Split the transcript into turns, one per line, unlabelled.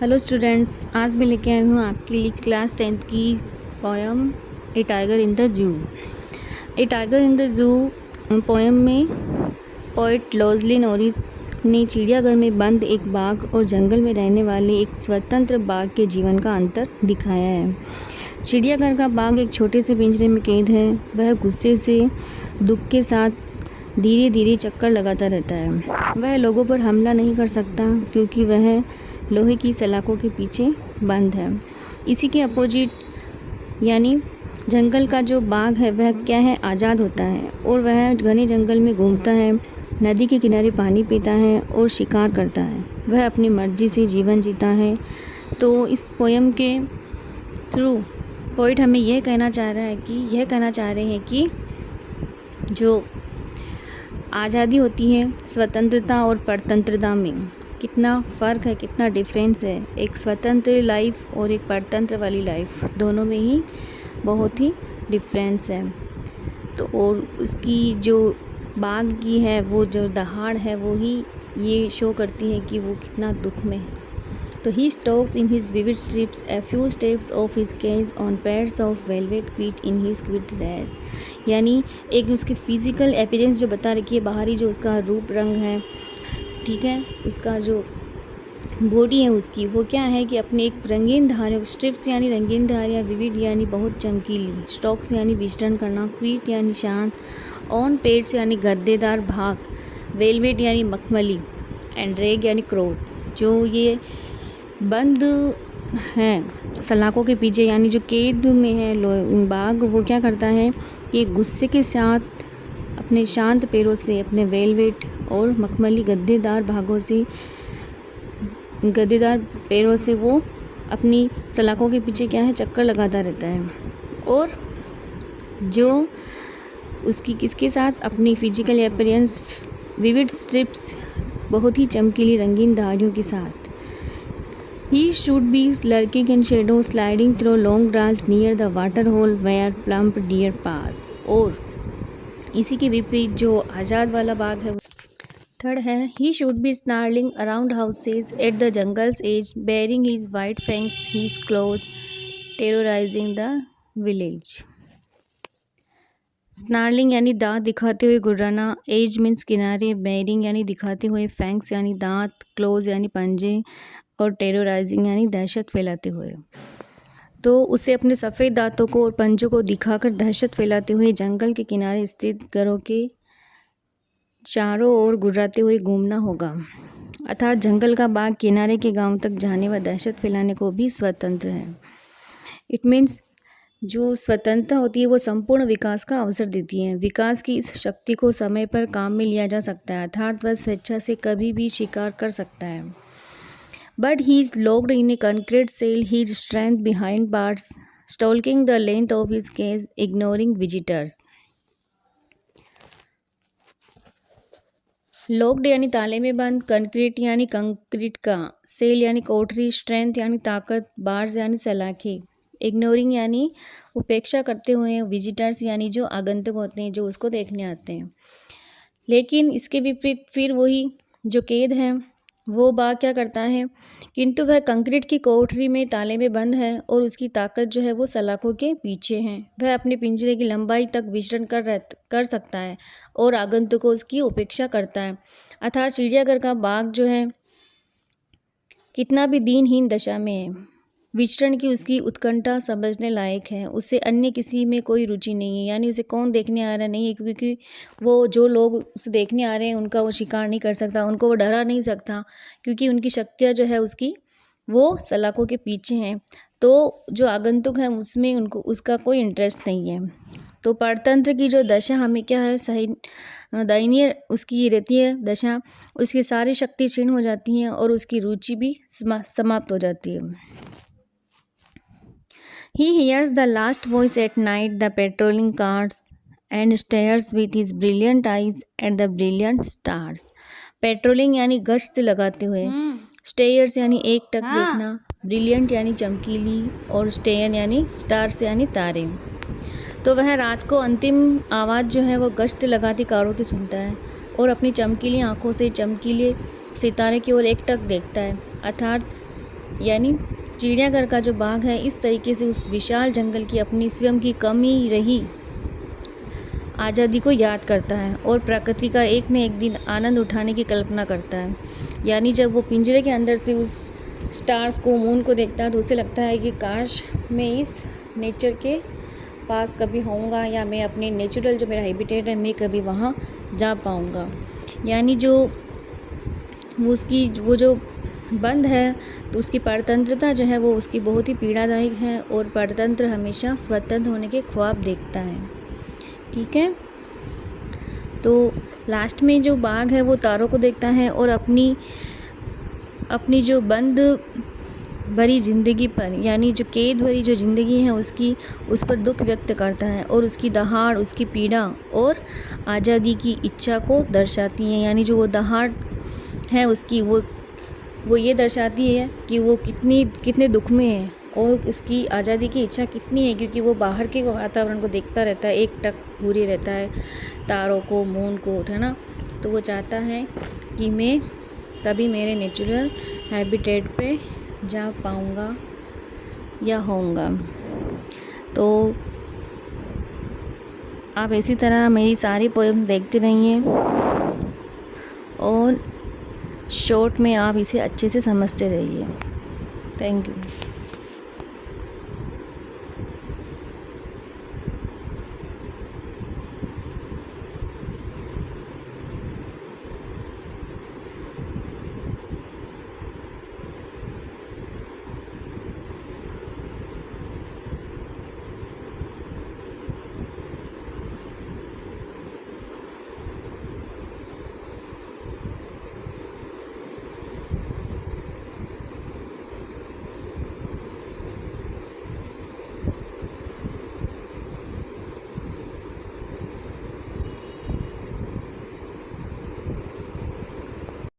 Hello students, आज मैं लेके आई हूँ आपके लिए क्लास 10th की poem A tiger in the zoo. A tiger in the zoo poem में पोइट लॉज़ली नॉरिस ने चिड़ियाघर में बंद एक बाघ और जंगल में रहने वाले एक स्वतंत्र बाघ के जीवन का अंतर दिखाया है। चिड़ियाघर का बाघ एक छोटे से पिंजरे में कैद है। वह गुस्से से दुख के साथ धीरे धीरे चक्कर लगाता रहता है। वह लोगों पर हमला नहीं कर सकता क्योंकि वह लोहे की सलाखों के पीछे बंद है। इसी के अपोजिट यानी जंगल का जो बाघ है वह क्या है, आज़ाद होता है और वह घने जंगल में घूमता है, नदी के किनारे पानी पीता है और शिकार करता है। वह अपनी मर्जी से जीवन जीता है। तो इस पोएम के थ्रू पोइट हमें यह कहना चाह रहे हैं कि जो आज़ादी होती है स्वतंत्रता और परतंत्रता में कितना फ़र्क है, कितना डिफरेंस है। एक स्वतंत्र लाइफ और एक परतंत्र वाली लाइफ, दोनों में ही बहुत ही डिफरेंस है। तो और उसकी जो बाघ की है वो जो दहाड़ है वो ही ये शो करती है कि वो कितना दुख में है। तो he stalks in his vivid stripes a few steps of his cage on pairs of velvet feet in his quick race। यानी एक उसकी फिज़िकल अपीयरेंस जो बता रखी है, बाहरी जो उसका रूप रंग है, ठीक है, उसका जो बॉडी है उसकी वो क्या है कि अपने एक रंगीन धारियों, स्ट्रिप्स यानी रंगीन धारियाँ, विविड यानी बहुत चमकीली, स्टॉक्स यानी विचरण करना, क्वीट यानी शांत, ऑन पेड्स यानी गद्देदार भाग, वेलवेट यानी मखमली, एंड रेग यानी क्रोध। जो ये बंद हैं सलाखों के पीछे यानी जो कैद में है बाघ, वो क्या करता है कि गुस्से के साथ अपने शांत पैरों से, अपने वेलवेट और मखमली गद्देदार पैरों से वो अपनी सलाखों के पीछे क्या है, चक्कर लगाता रहता है। और जो उसकी किसके साथ, अपनी फिजिकल अपीयरेंस विविड स्ट्रिप्स, बहुत ही चमकीली रंगीन धारियों के साथ। He should be lurking in shadow, sliding through long grass near the water hole where plump deer pass। और इसी के विपरीत जो आज़ाद वाला बाघ है, थर्ड है, he should be snarling around houses at the jungle's edge, baring his white fangs, his claws, terrorizing the village। Snarling यानी दांत दिखाते हुए गुर्राना, एज मीन्स किनारे, बेयरिंग यानी दिखाते हुए, फैंक्स यानी दांत, क्लोज यानी पंजे, और टेरराइजिंग यानी दहशत फैलाते हुए। तो उसे अपने सफ़ेद दांतों को और पंजों को दिखाकर दहशत फैलाते हुए जंगल के किनारे स्थित घरों के चारों ओर गुर्राते हुए घूमना होगा। अर्थात जंगल का बाघ किनारे के गांव तक जाने व दहशत फैलाने को भी स्वतंत्र है। इट मीन्स जो स्वतंत्रता होती है वो संपूर्ण विकास का अवसर देती है। विकास की इस शक्ति को समय पर काम में लिया जा सकता है, अर्थात वह स्वेच्छा से कभी भी शिकार कर सकता है। But he is locked in a concrete cell, his strength behind bars, stalking the length of his cage, ignoring visitors। Locked यानी ताले में बंद, कंक्रीट यानी कंक्रीट का, सेल यानी कोठरी, स्ट्रेंथ यानी ताकत, बार्स यानी सलाखें, इग्नोरिंग यानी उपेक्षा करते हुए, विजिटर्स यानी जो आगंतुक होते हैं, जो उसको देखने आते हैं। लेकिन इसके विपरीत फिर वही जो कैद है वो बाघ क्या करता है, किंतु वह कंक्रीट की कोठरी में ताले में बंद है और उसकी ताकत जो है वो सलाखों के पीछे है। वह अपने पिंजरे की लंबाई तक विचरण कर सकता है और आगंतुकों उसकी उपेक्षा करता है। अर्थात चिड़ियाघर का बाघ जो है कितना भी दीनहीन दशा में है, विचरण की उसकी उत्कंठा समझने लायक है। उसे अन्य किसी में कोई रुचि नहीं है, यानी उसे कौन देखने आ रहा नहीं है, क्योंकि वो जो लोग उसे देखने आ रहे हैं उनका वो शिकार नहीं कर सकता, उनको वो डरा नहीं सकता, क्योंकि उनकी शक्तियाँ जो है उसकी वो सलाखों के पीछे हैं। तो जो आगंतुक है उसमें उनको उसका कोई इंटरेस्ट नहीं है। तो परतंत्र की जो दशा हमें क्या है, सही दयनीय उसकी रहती है दशा, उसकी सारी शक्ति क्षीण हो जाती हैं और उसकी रुचि भी समाप्त हो जाती है। He hears the last voice at night, the patrolling cars, and stares with his brilliant eyes at the brilliant stars। Patrolling यानी गश्त लगाते हुए, स्टेयर्स यानी एक टक देखना, ब्रिलियंट यानी चमकीली, और स्टेयर यानी स्टार्स यानी तारे। तो वह रात को अंतिम आवाज़ जो है वो गश्त लगाती कारों की सुनता है और अपनी चमकीली आँखों से चमकीले सितारे की ओर एक टक देखता है। अर्थात यानी चिड़ियाघर का जो बाघ है इस तरीके से उस विशाल जंगल की अपनी स्वयं की कमी रही आज़ादी को याद करता है और प्रकृति का एक न एक दिन आनंद उठाने की कल्पना करता है। यानी जब वो पिंजरे के अंदर से उस स्टार्स को, मून को देखता है तो उसे लगता है कि काश मैं इस नेचर के पास कभी होऊंगा, या मैं अपने नेचुरल जो मेरा हैबिटेट है मैं कभी वहाँ जा पाऊँगा। यानी जो उसकी वो जो बंद है तो उसकी परतंत्रता जो है वो उसकी बहुत ही पीड़ादायक है, और परतंत्र हमेशा स्वतंत्र होने के ख्वाब देखता है। ठीक है, तो लास्ट में जो बाघ है वो तारों को देखता है और अपनी जो बंद भरी ज़िंदगी पर, यानी जो कैद भरी जो ज़िंदगी है उसकी, उस पर दुख व्यक्त करता है और उसकी दहाड़, उसकी पीड़ा और आज़ादी की इच्छा को दर्शाती है। यानी जो वो दहाड़ है उसकी, वो ये दर्शाती है कि वो कितने दुख में है और उसकी आज़ादी की इच्छा कितनी है, क्योंकि वो बाहर के वातावरण को देखता रहता है, एक टक घूरे रहता है तारों को, मून को, है ना। तो वो चाहता है कि मैं कभी मेरे नेचुरल हैबिटेट पे जा पाऊँगा या होऊंगा। तो आप इसी तरह मेरी सारी पोएम्स देखते रहिए और शॉर्ट में आप इसे अच्छे से समझते रहिए। Thank you.